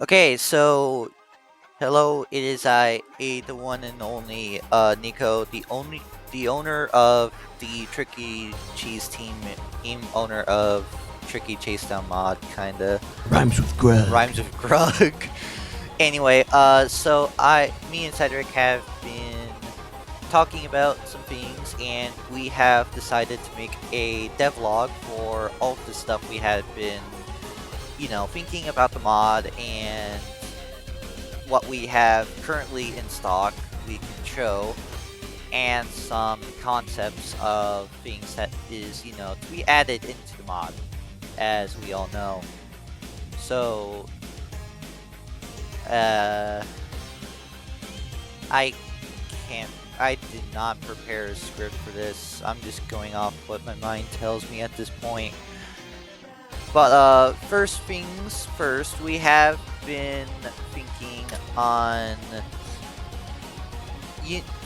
Okay, so hello, it is the one and only Nico, the owner of the Tricky Cheese team owner of Tricky Chasedown mod, kinda Rhymes with Greg. rhymes with Grug. Anyway, so me and Cedric have been talking about some things, and we have decided to make a devlog for all of the stuff we had been, thinking about the mod and what we have currently in stock we can show, and some concepts of things that is, to be added into the mod, as we all know. So, uh, I can't, I did not prepare a script for this. I'm just going off what my mind tells me at this point. But, first things first, we have been thinking on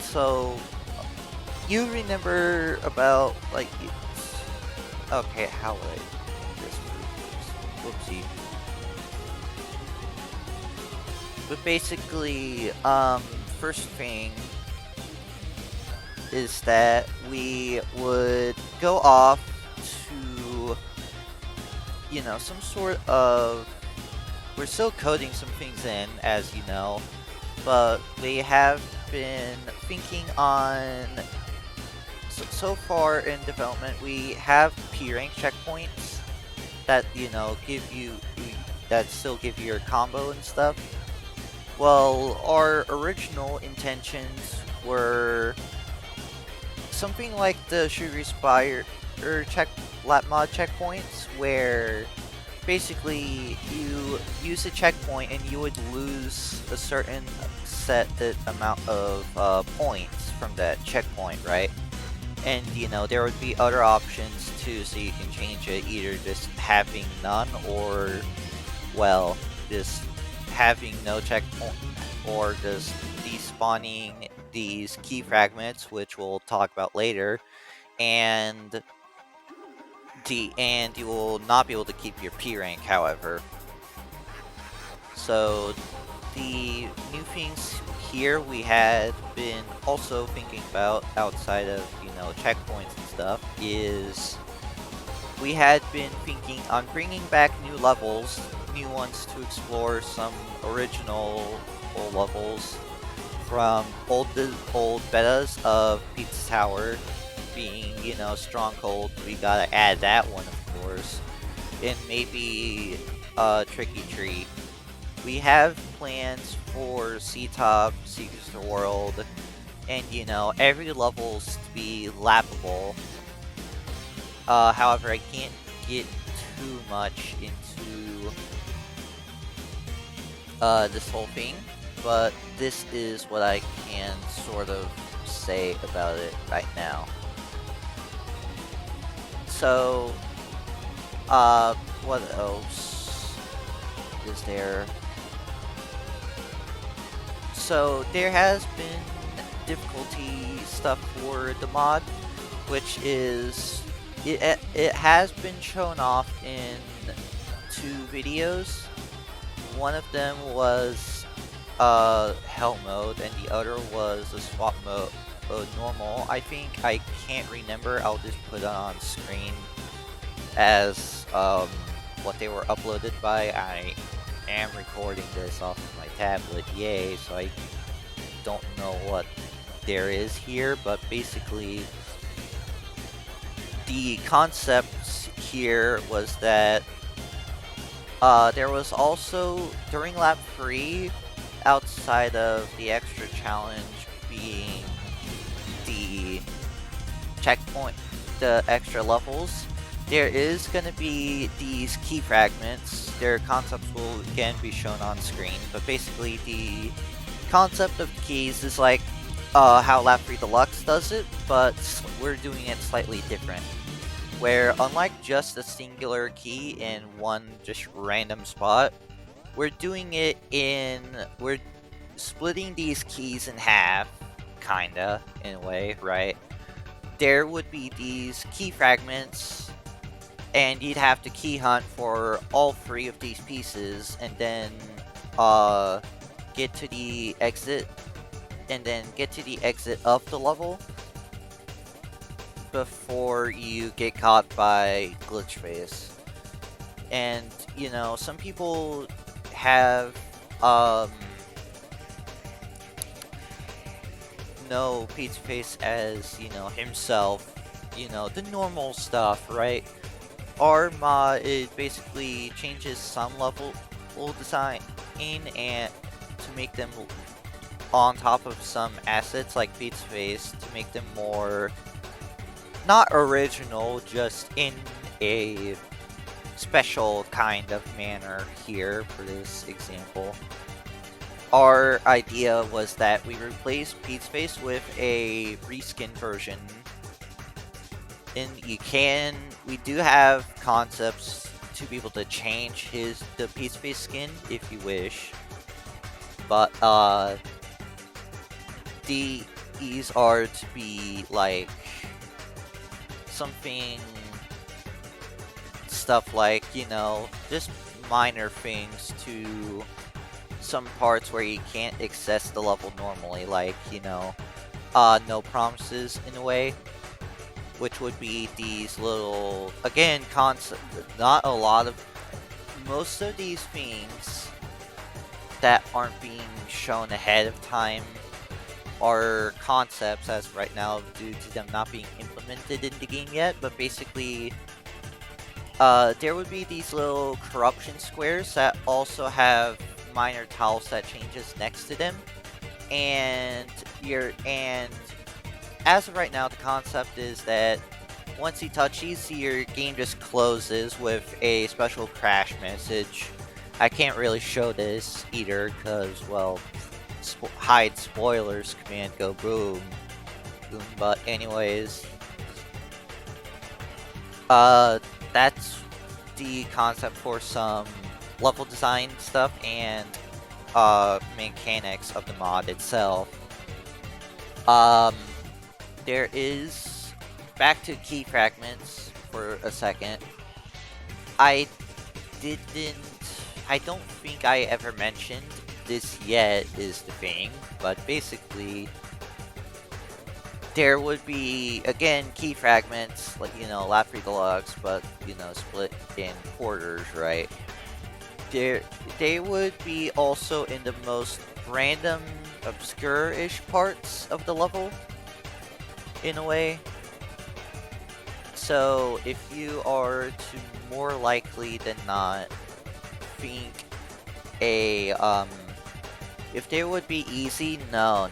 so you remember about okay, how would I do this? Whoopsie. But basically, first thing is that we would go off to, some sort of, we're still coding some things in, as you know, but we have been thinking on, so far in development, we have P rank checkpoints that, that still give you your combo and stuff. Well, our original intentions were something like the Sugar Spire or lap mod checkpoints, where basically you use a checkpoint and you would lose a certain set amount of points from that checkpoint, right? And there would be other options too, so you can change it, either just having none, or, well, just having no checkpoint, or just despawning these key fragments, which we'll talk about later, and you will not be able to keep your P rank, however. So the new things here we had been also thinking about, outside of, checkpoints and stuff, is we had been thinking on bringing back new levels, new ones to explore, some original levels from old betas of Pizza Tower, being, Stronghold. We gotta add that one, of course, and maybe Tricky Treat. We have plans for C-Top, Secrets of the World, and, every level's to be lappable. However, I can't get too much into this whole thing, but this is what I can sort of say about it right now. So, what else is there? So, there has been difficulty stuff for the mod, which is, it has been shown off in 2 videos. One of them was hell mode, and the other was a swap mode, normal. I think, I can't remember. I'll just put it on screen as what they were uploaded by. I am recording this off of my tablet, yay, so I don't know what there is here, but basically the concept here was that there was also, during lap 3, outside of the extra challenge being the checkpoint, the extra levels, there is going to be these key fragments. Their concepts will again be shown on screen, but basically the concept of keys is like how Lap 3 Deluxe does it, but we're doing it slightly different. Where, unlike just a singular key in one just random spot, we're splitting these keys in half, kinda, in a way, right? There would be these key fragments, and you'd have to key hunt for all 3 of these pieces, and then get to the exit and then get to the exit of the level before you get caught by glitch face. And some people have know Pizza Face as himself, the normal stuff, right? Our mod, it basically changes some level design and to make them on top of some assets like Pizza Face to make them more not original, just in a special kind of manner here for this example. Our idea was that we replace Pizza Face with a reskin version. And we do have concepts to be able to change the Pizza Face skin if you wish. But these are to be like stuff like, just minor things to some parts where you can't access the level normally, like, no promises in a way, which would be these little, again, most of these things that aren't being shown ahead of time are concepts as of right now due to them not being implemented in the game yet, but basically there would be these little corruption squares that also have minor tiles that changes next to them, and as of right now the concept is that once you touch these, your game just closes with a special crash message. I can't really show this either because, well, hide spoilers command go boom. But anyways, that's the concept for some level design stuff and mechanics of the mod itself. There is, back to key fragments for a second. I don't think I ever mentioned this yet is the thing, but basically there would be, again, key fragments, like, lap 3 deluxe, but, split in quarters, right? They would be also in the most random, obscure-ish parts of the level, in a way. So, if you are to more likely than not think if they would be easy, no.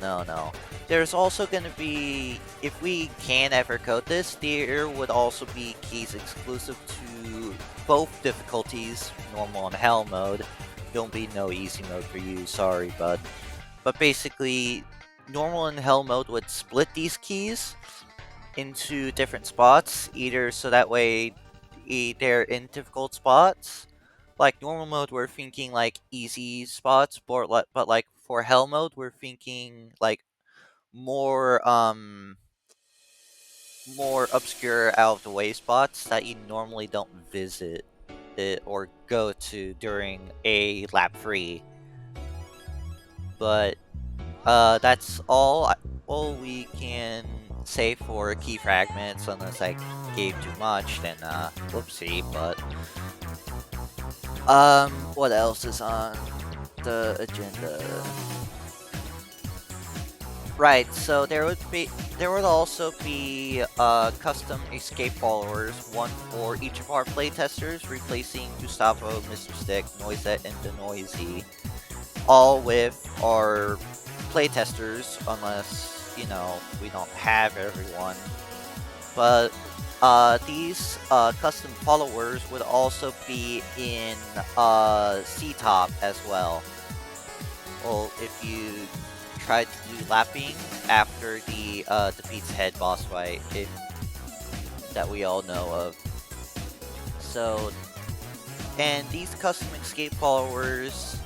There's also gonna be, if we can ever code this, there would also be keys exclusive to both difficulties, normal and hell mode. Don't be no easy mode for you, sorry, bud. But basically, normal and hell mode would split these keys into different spots, either so that way they're in difficult spots. Like normal mode, we're thinking like easy spots, but like for hell mode, we're thinking like more obscure, out of the way spots that you normally don't visit or go to during a lap 3. But that's all we can say for key fragments, unless I gave too much, then whoopsie. But what else is on the agenda? Right, so there would also be custom escape followers, one for each of our playtesters, replacing Gustavo, Mr. Stick, Noisette, and the Noisy, all with our playtesters, unless we don't have everyone. But these custom followers would also be in C-Top as well. Well, if you tried to do lapping after the Pizza Head boss fight, that we all know of. So, and these custom escape followers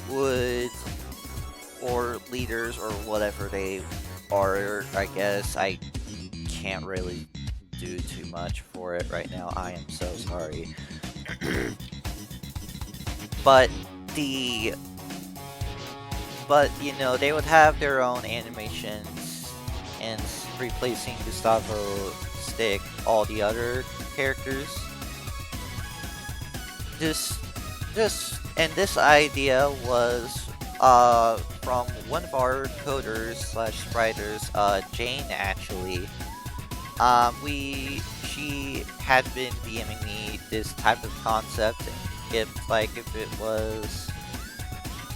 would, or leaders, or whatever they are, I guess. I can't really do too much for it right now. I am so sorry. But the but they would have their own animations and replacing Gustavo Stick all the other characters. This this idea was from one of our coders slash writers, Jane actually. She had been DMing me this type of concept, if it was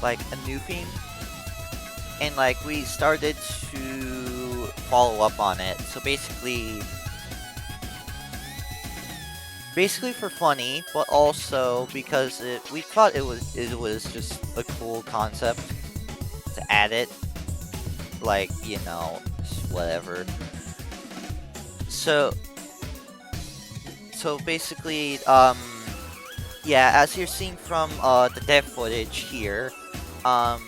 like a new theme, and like we started to follow up on it. So basically for funny, but also because we thought it was just a cool concept to add it, like whatever. So basically, yeah, as you're seeing from the dev footage here, um,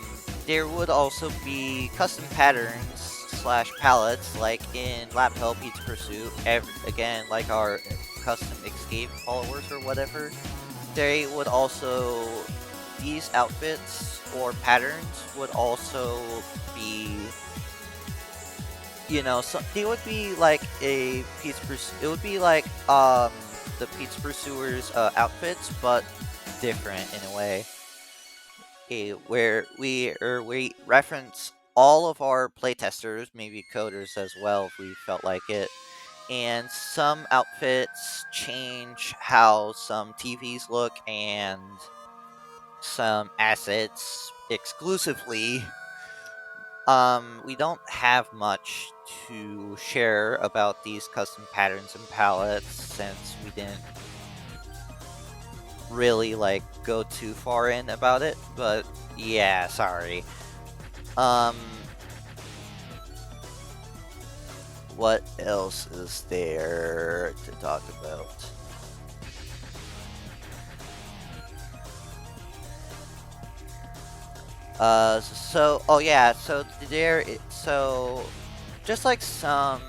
there would also be custom patterns slash palettes like in Lab Help Pizza Pursuit. Again, like our custom escape followers or whatever. They would also these outfits or patterns would also be so they would be like it would be like the Pizza Pursuers outfits, but different in a way. Where we reference all of our playtesters, maybe coders as well if we felt like it. And some outfits change how some TVs look, and some assets exclusively. We don't have much to share about these custom patterns and palettes since we didn't really like go too far in about it, but yeah, sorry. Um, what else is there to talk about? Oh yeah, so just like some,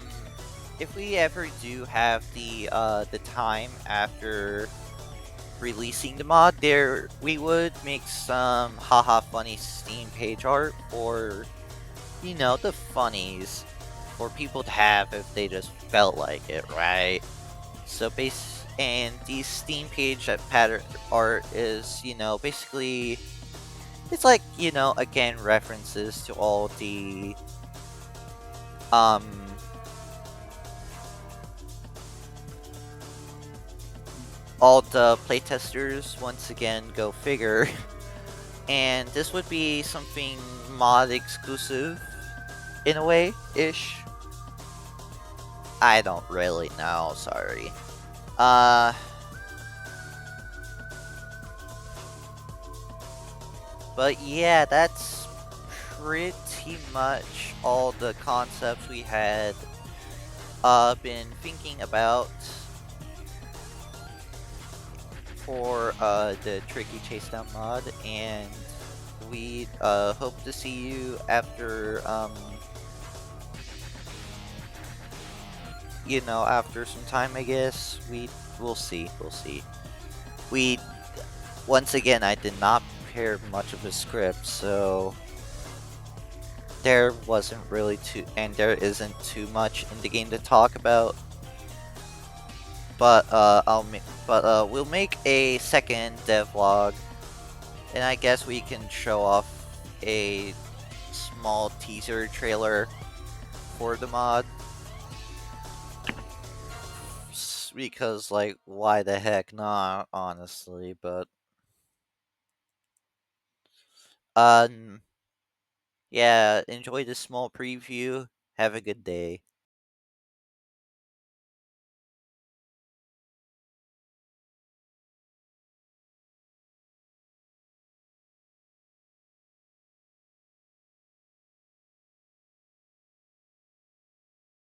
if we ever do have the time after releasing the mod, there we would make some haha funny Steam page art for the funnies for people to have if they just felt like it, right? So these Steam page pattern art is basically it's like again references to um all the playtesters, once again, go figure. And this would be something mod exclusive in a way ish. I don't really know, sorry. Uh but yeah, that's pretty much all the concepts we had been thinking about for the Tricky Chase Down mod, and we hope to see you after after some time, I guess. We'll see. We Once again, I did not prepare much of a script, so there wasn't really and there isn't too much in the game to talk about. But we'll make a second devlog, and I guess we can show off a small teaser trailer for the mod. Because, like, why the heck not, honestly, but, yeah, enjoy this small preview. Have a good day.